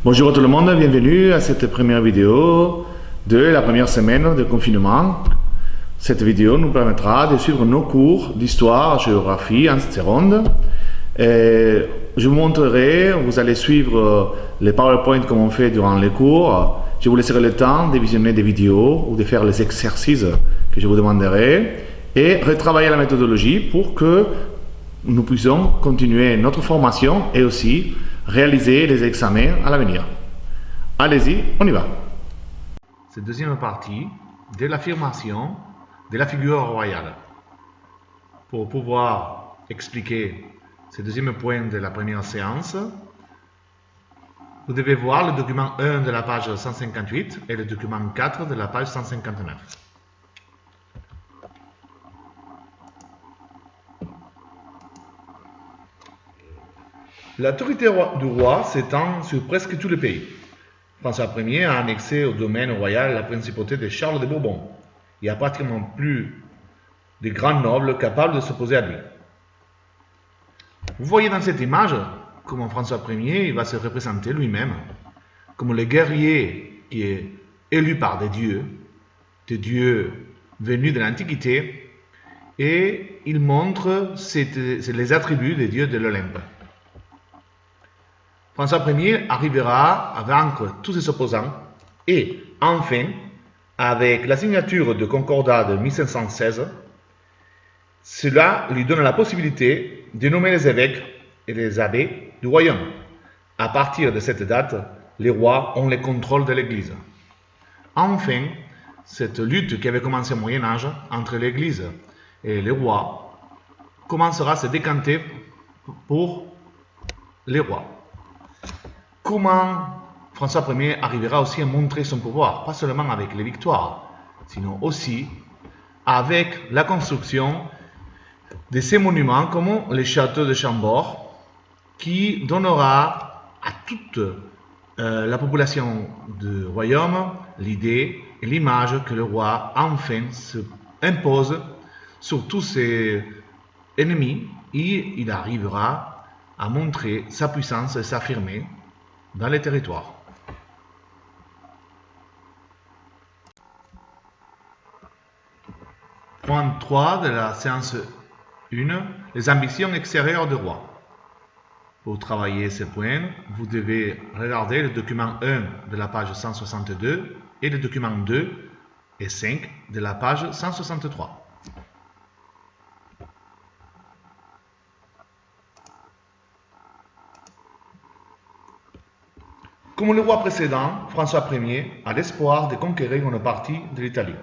Bonjour à tout le monde, bienvenue à cette première vidéo de la première semaine de confinement. Cette vidéo nous permettra de suivre nos cours d'histoire, géographie en cette ronde. Je vous montrerai, vous allez suivre les PowerPoint comme on fait durant les cours. Je vous laisserai le temps de visionner des vidéos ou de faire les exercices que je vous demanderai et retravailler la méthodologie pour que nous puissions continuer notre formation et aussi réaliser les examens à l'avenir. Allez-y, on y va. Cette deuxième partie de l'affirmation de la figure royale. Pour pouvoir expliquer ce deuxième point de la première séance, vous devez voir le document 1 de la page 158 et le document 4 de la page 159. L'autorité du roi s'étend sur presque tout le pays. François Ier a annexé au domaine royal la principauté de Charles de Bourbon. Il n'y a pratiquement plus de grands nobles capables de s'opposer à lui. Vous voyez dans cette image comment François Ier va se représenter lui-même comme le guerrier qui est élu par des dieux venus de l'Antiquité, et il montre les attributs des dieux de l'Olympe. François Ier arrivera à vaincre tous ses opposants et, enfin, avec la signature du Concordat de 1516, cela lui donne la possibilité de nommer les évêques et les abbés du royaume. À partir de cette date, les rois ont le contrôle de l'Église. Enfin, cette lutte qui avait commencé au Moyen-Âge entre l'Église et les rois commencera à se décanter pour les rois. Comment François Ier arrivera aussi à montrer son pouvoir, pas seulement avec les victoires, sinon aussi avec la construction de ces monuments comme le château de Chambord, qui donnera à toute la population du royaume l'idée et l'image que le roi enfin se impose sur tous ses ennemis, et il arrivera à montrer sa puissance et s'affirmer dans les territoires. Point 3 de la séance 1, les ambitions extérieures du roi. Pour travailler ces points, vous devez regarder le document 1 de la page 162 et le document 2 et 5 de la page 163. Comme le roi précédent, François Ier a l'espoir de conquérir une partie de l'Italie.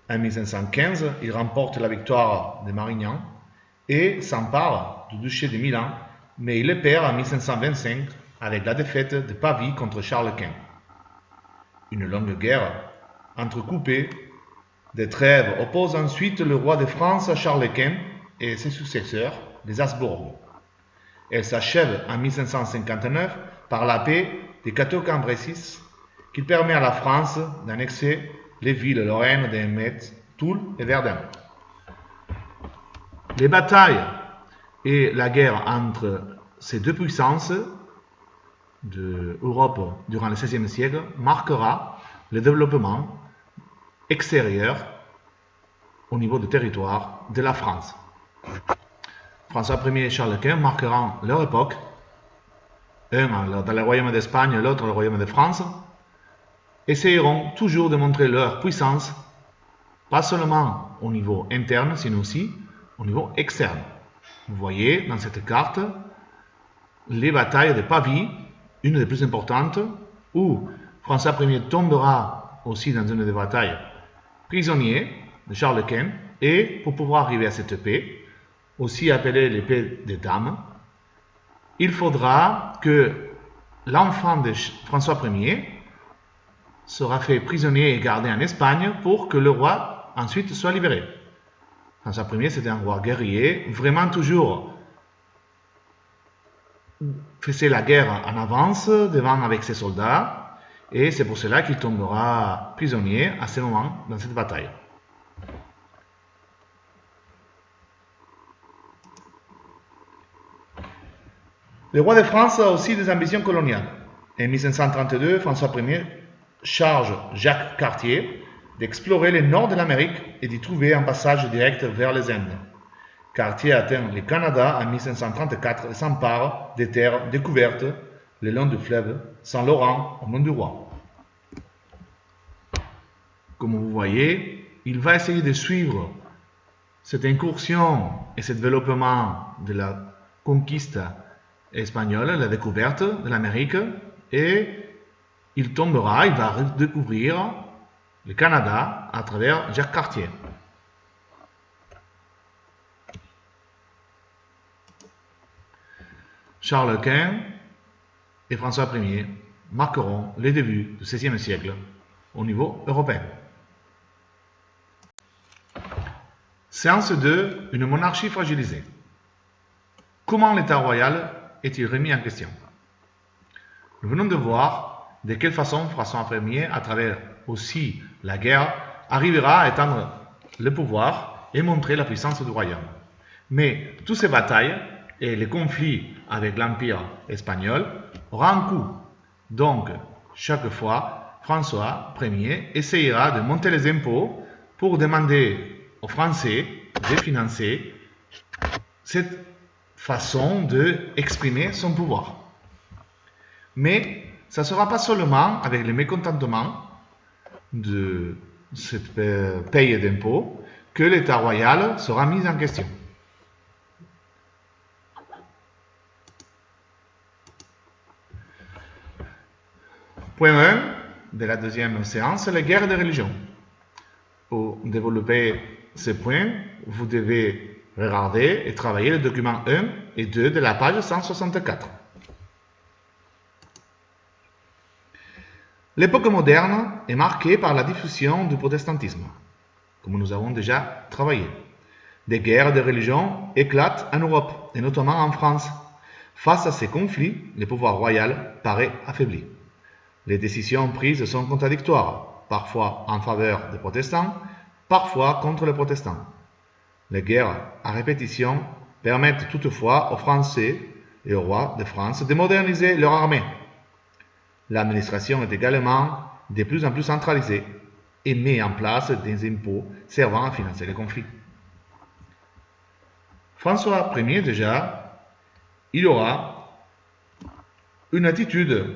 En 1515, il remporte la victoire de Marignan et s'empare du duché de Milan, mais il le perd en 1525 avec la défaite de Pavie contre Charles Quint. Une longue guerre entrecoupée de trêves oppose ensuite le roi de France à Charles Quint et ses successeurs, les Habsbourg. Elle s'achève en 1559 par la paix de Cateau-Cambrésis, qui permet à la France d'annexer les villes lorraines de Metz, Toul et Verdun. Les batailles et la guerre entre ces deux puissances d'Europe durant le XVIe siècle marquera le développement extérieur au niveau du territoire de la France. François Ier et Charles Quint marqueront leur époque, un dans le royaume d'Espagne, l'autre dans le royaume de France, essayeront toujours de montrer leur puissance, pas seulement au niveau interne, sinon aussi au niveau externe. Vous voyez dans cette carte les batailles de Pavie, une des plus importantes, où François Ier tombera aussi dans une des batailles prisonnier de Charles Quint, et pour pouvoir arriver à cette paix, aussi appelée l'épée des dames, il faudra que l'enfant de François Ier sera fait prisonnier et gardé en Espagne pour que le roi ensuite soit libéré. François Ier, c'était un roi guerrier, vraiment toujours faisait la guerre en avance, devant avec ses soldats, et c'est pour cela qu'il tombera prisonnier à ce moment dans cette bataille. Le roi de France a aussi des ambitions coloniales. En 1532, François Ier charge Jacques Cartier d'explorer le nord de l'Amérique et d'y trouver un passage direct vers les Indes. Cartier atteint le Canada en 1534 et s'empare des terres découvertes le long du fleuve Saint-Laurent au Mont du Roi. Comme vous voyez, il va essayer de suivre cette incursion et ce développement de la conquiste espagnole, la découverte de l'Amérique, et il va redécouvrir le Canada à travers Jacques Cartier. Charles Quint et François Ier marqueront les débuts du XVIe siècle au niveau européen. Séance 2, une monarchie fragilisée. Comment l'État royal est-il remis en question? Nous venons de voir de quelle façon François Ier, à travers aussi la guerre, arrivera à étendre le pouvoir et montrer la puissance du royaume. Mais toutes ces batailles et les conflits avec l'Empire espagnol auront un coût. Donc, chaque fois, François Ier essayera de monter les impôts pour demander aux Français de financer cette façon d'exprimer son pouvoir. Mais ça ne sera pas seulement avec le mécontentement de cette paye d'impôts que l'État royal sera mis en question. Point 1 de la deuxième séance, les guerres de religion. Pour développer ce point, vous devez regarder et travailler les documents 1 et 2 de la page 164. L'époque moderne est marquée par la diffusion du protestantisme, comme nous avons déjà travaillé. Des guerres de religion éclatent en Europe, et notamment en France. Face à ces conflits, le pouvoir royal paraît affaibli. Les décisions prises sont contradictoires, parfois en faveur des protestants, parfois contre les protestants. Les guerres à répétition permettent toutefois aux Français et au roi de France de moderniser leur armée. L'administration est également de plus en plus centralisée et met en place des impôts servant à financer les conflits. François Ier, déjà, il aura une attitude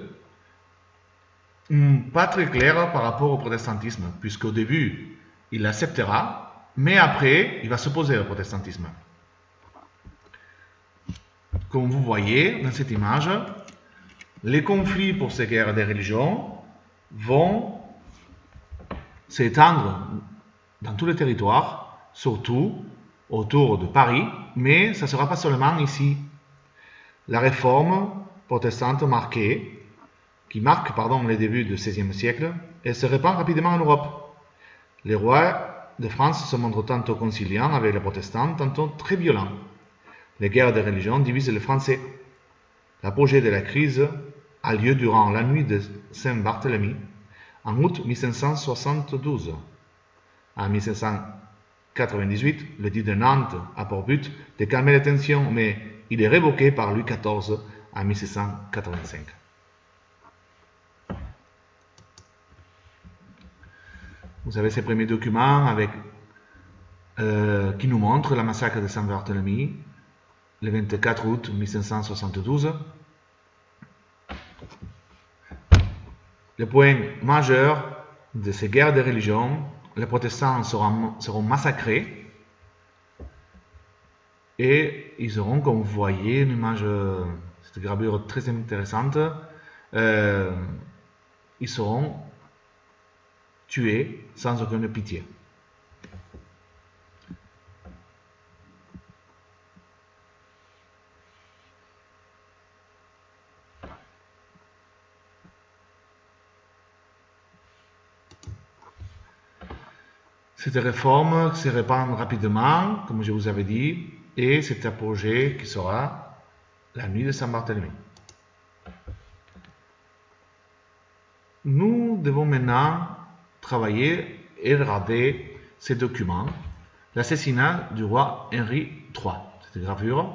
pas très claire par rapport au protestantisme, puisqu'au début, il l'acceptera, mais après, il va s'opposer au protestantisme. Comme vous voyez dans cette image, les conflits pour ces guerres des religions vont s'étendre dans tous les territoires, surtout autour de Paris, mais ça ne sera pas seulement ici. La réforme protestante qui marque les débuts du XVIe siècle, elle se répand rapidement en Europe. Les rois de France se montrent tantôt conciliants avec les protestants, tantôt très violents. Les guerres de religion divisent les Français. L'apogée de la crise a lieu durant la nuit de Saint-Barthélemy, en août 1572. En 1598, l'édit de Nantes a pour but de calmer les tensions, mais il est révoqué par Louis XIV en 1685. Vous avez ces premiers documents qui nous montrent la massacre de Saint-Barthélemy, le 24 août 1572. Le point majeur de ces guerres de religion, les protestants seront massacrés et ils auront, comme vous voyez, une image, cette gravure très intéressante, ils seront tués sans aucune pitié. Cette réforme se répand rapidement, comme je vous avais dit, et cet apogée qui sera la nuit de Saint-Barthélemy. Nous devons maintenant travailler et regarder ces documents. L'assassinat du roi Henri III, cette gravure,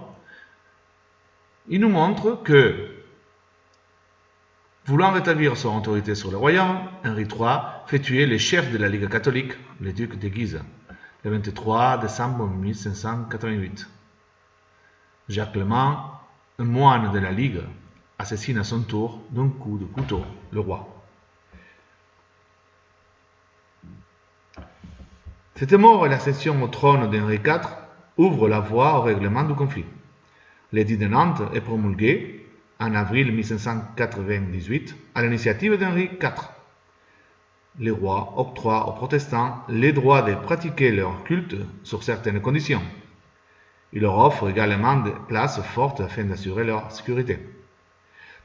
il nous montre que Voulant rétablir son autorité sur le royaume, Henri III fait tuer les chefs de la Ligue catholique, les ducs de Guise, le 23 décembre 1588. Jacques Clément, un moine de la Ligue, assassine à son tour d'un coup de couteau le roi. Cette mort et l'ascension au trône d'Henri IV ouvrent la voie au règlement du conflit. L'édit de Nantes est promulgué en avril 1598 à l'initiative d'Henri IV. Les rois octroient aux protestants les droits de pratiquer leur culte sur certaines conditions. Ils leur offrent également des places fortes afin d'assurer leur sécurité.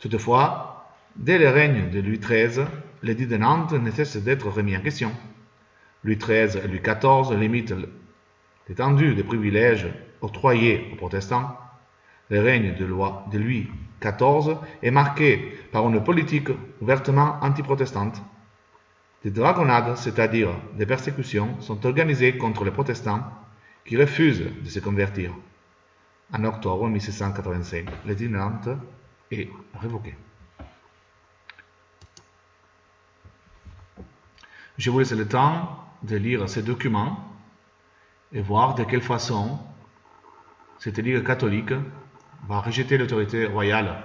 Toutefois, dès le règne de Louis XIII, l'édit de Nantes ne cesse d'être remis en question. Louis XIII et Louis XIV limitent l'étendue des privilèges octroyés aux protestants. Le règne de Louis XIV est marqué par une politique ouvertement anti-protestante. Des dragonnades, c'est-à-dire des persécutions, sont organisées contre les protestants qui refusent de se convertir. En octobre 1685, l'édit de Nantes est révoqué. Je vous laisse le temps de lire ces documents et voir de quelle façon cette Ligue catholique va rejeter l'autorité royale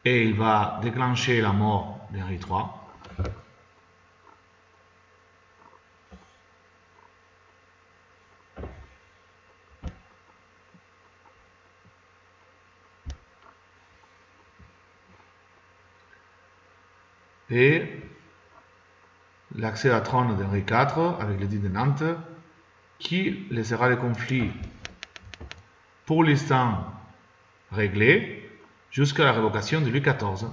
et il va déclencher la mort d'Henri III. Et l'accès à trône d'Henri IV avec l'édit de Nantes qui laissera le conflit pour l'instant réglé jusqu'à la révocation de Louis XIV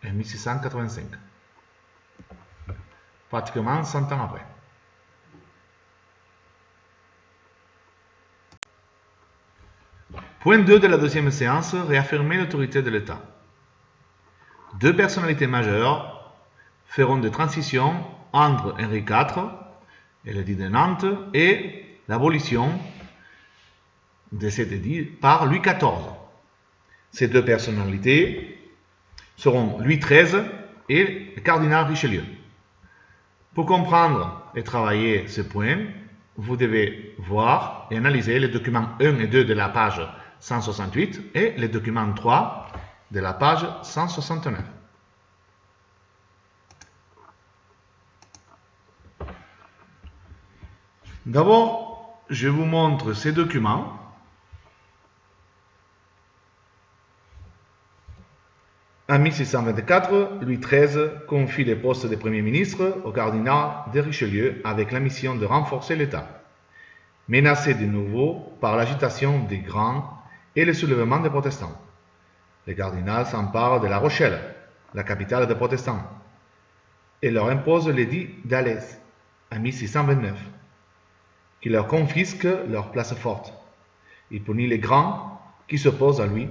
en 1685, pratiquement 100 ans après. Point 2 de la deuxième séance, réaffirmer l'autorité de l'État. Deux personnalités majeures feront des transitions entre Henri IV et l'édit de Nantes et l'abolition de cet édit par Louis XIV. Ces deux personnalités seront Louis XIII et le cardinal Richelieu. Pour comprendre et travailler ce point, vous devez voir et analyser les documents 1 et 2 de la page 168 et les documents 3 de la page 169. D'abord, je vous montre ces documents. En 1624, Louis XIII confie les postes de Premier ministre au cardinal de Richelieu avec la mission de renforcer l'État, menacé de nouveau par l'agitation des grands et le soulèvement des protestants. Le cardinal s'empare de La Rochelle, la capitale des protestants, et leur impose l'édit d'Alès en 1629, qui leur confisque leur place forte. Il punit les grands qui s'opposent à lui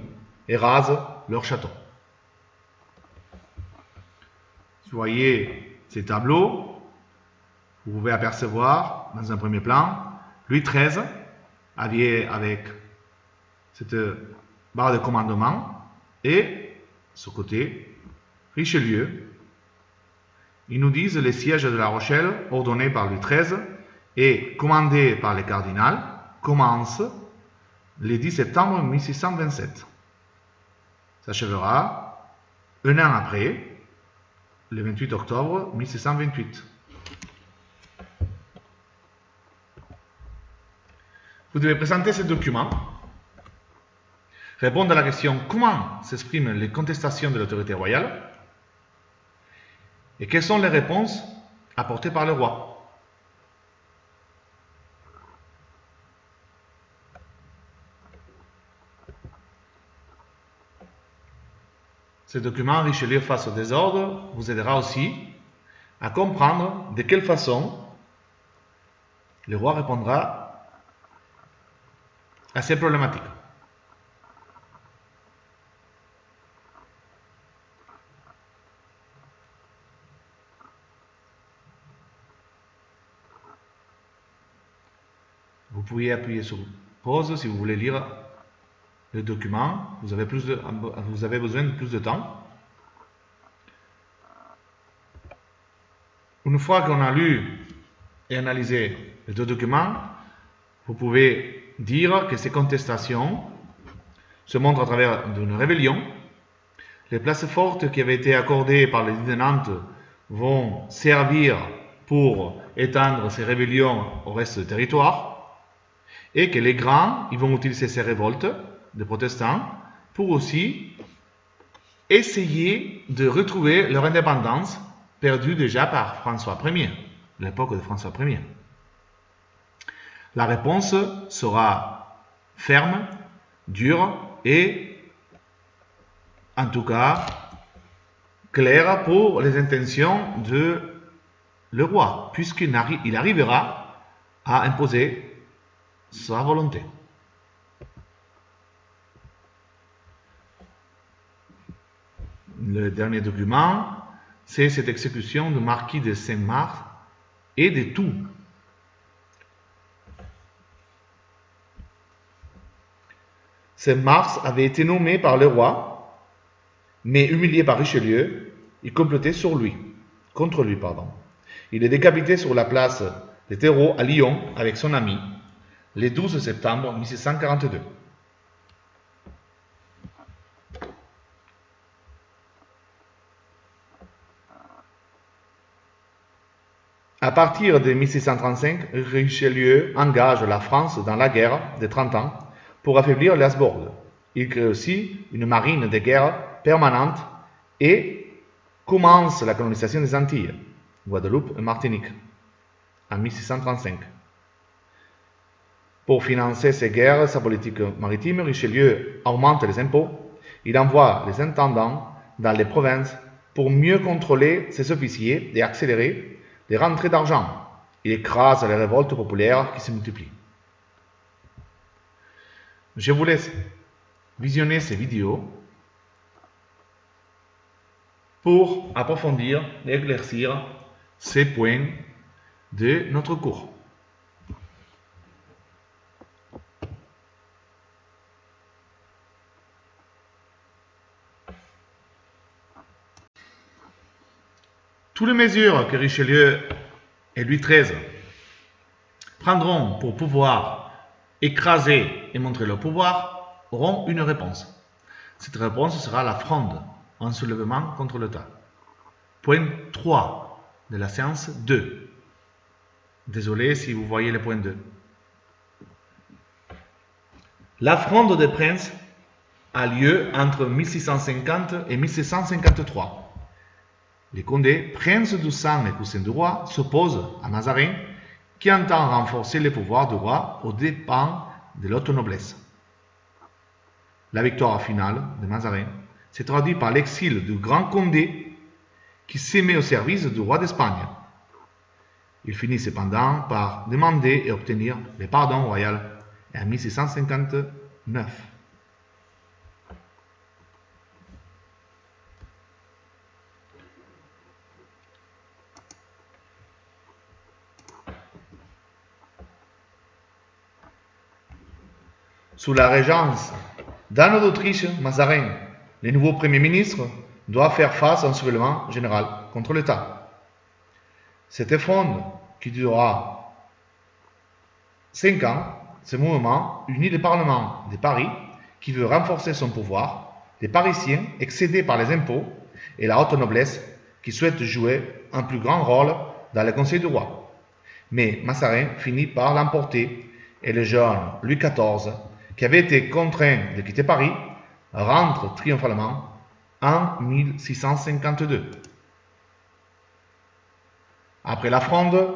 et rase leur château. Voyez ces tableaux, vous pouvez apercevoir dans un premier plan Louis XIII habillé avec cette barre de commandement et ce côté Richelieu. Ils nous disent les sièges de La Rochelle ordonnés par Louis XIII et commandés par le cardinal commencent le 10 septembre 1627. S'achèvera un an après, le 28 octobre 1628. Vous devez présenter ces documents, répondre à la question comment s'expriment les contestations de l'autorité royale et quelles sont les réponses apportées par le roi. Ce document Richelieu face au désordre vous aidera aussi à comprendre de quelle façon le roi répondra à ces problématiques. Vous pouvez appuyer sur pause si vous voulez lire le document. Vous avez besoin de plus de temps. Une fois qu'on a lu et analysé les deux documents, vous pouvez dire que ces contestations se montrent à travers d'une rébellion. Les places fortes qui avaient été accordées par l'édit de Nantes vont servir pour étendre ces rébellions au reste du territoire, et que les grands ils vont utiliser ces révoltes des protestants pour aussi essayer de retrouver leur indépendance perdue déjà par François Ier, l'époque de François Ier. La réponse sera ferme, dure et en tout cas claire pour les intentions de le roi, puisqu'il arrivera à imposer sa volonté. Le dernier document, c'est cette exécution du marquis de Saint-Mars et de Thou. Saint-Mars avait été nommé par le roi, mais humilié par Richelieu, il complotait contre lui. Il est décapité sur la place des Terreaux à Lyon avec son ami, le 12 septembre 1642. À partir de 1635, Richelieu engage la France dans la guerre des 30 ans pour affaiblir les Habsbourg. Il crée aussi une marine de guerre permanente et commence la colonisation des Antilles, Guadeloupe et Martinique, en 1635. Pour financer ces guerres, sa politique maritime, Richelieu augmente les impôts. Il envoie les intendants dans les provinces pour mieux contrôler ses officiers et accélérer les rentrées d'argent. Il écrase les révoltes populaires qui se multiplient. Je vous laisse visionner ces vidéos pour approfondir et éclaircir ces points de notre cours. Toutes les mesures que Richelieu et Louis XIII prendront pour pouvoir écraser et montrer leur pouvoir auront une réponse. Cette réponse sera la fronde, un soulèvement contre l'État. Point 3 de la séance 2. Désolé si vous voyez le point 2. La fronde des princes a lieu entre 1650 et 1653. Les Condés, princes du sang et cousins du roi, s'opposent à Mazarin, qui entend renforcer les pouvoirs du roi aux dépens de l'haute noblesse. La victoire finale de Mazarin s'est traduite par l'exil du grand Condé, qui s'est mis au service du roi d'Espagne. Il finit cependant par demander et obtenir le pardon royal en 1659. Sous la régence d'Anne d'Autriche, Mazarin, le nouveau Premier ministre, doit faire face à un soulèvement général contre l'État. Cette fronde, qui durera 5 ans, ce mouvement unit le Parlement de Paris, qui veut renforcer son pouvoir, les Parisiens excédés par les impôts et la haute noblesse, qui souhaite jouer un plus grand rôle dans le conseil du roi. Mais Mazarin finit par l'emporter et le jeune Louis XIV, qui avait été contraint de quitter Paris, rentre triomphalement en 1652. Après la Fronde,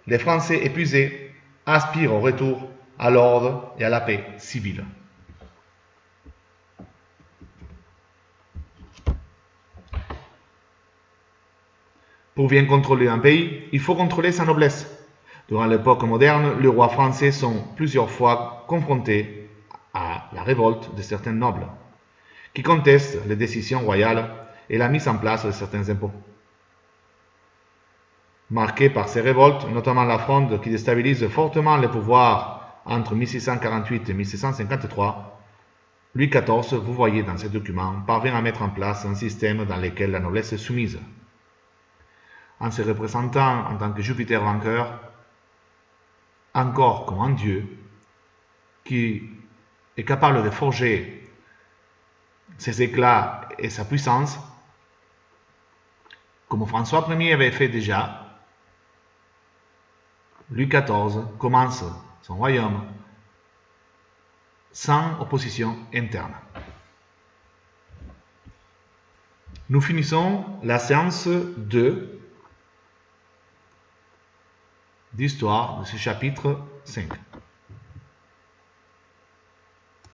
les Français épuisés aspirent au retour à l'ordre et à la paix civile. Pour bien contrôler un pays, il faut contrôler sa noblesse. Durant l'époque moderne, les rois français sont plusieurs fois confrontés à la révolte de certains nobles, qui contestent les décisions royales et la mise en place de certains impôts. Marqués par ces révoltes, notamment la Fronde qui déstabilise fortement le pouvoir entre 1648 et 1653, Louis XIV, vous voyez dans ces documents, parvient à mettre en place un système dans lequel la noblesse est soumise. en se représentant en tant que Jupiter vainqueur, encore comme un dieu qui est capable de forger ses éclats et sa puissance, comme François Ier avait fait déjà. Louis XIV commence son royaume sans opposition interne. Nous finissons la séance 2 d'histoire de ce chapitre 5.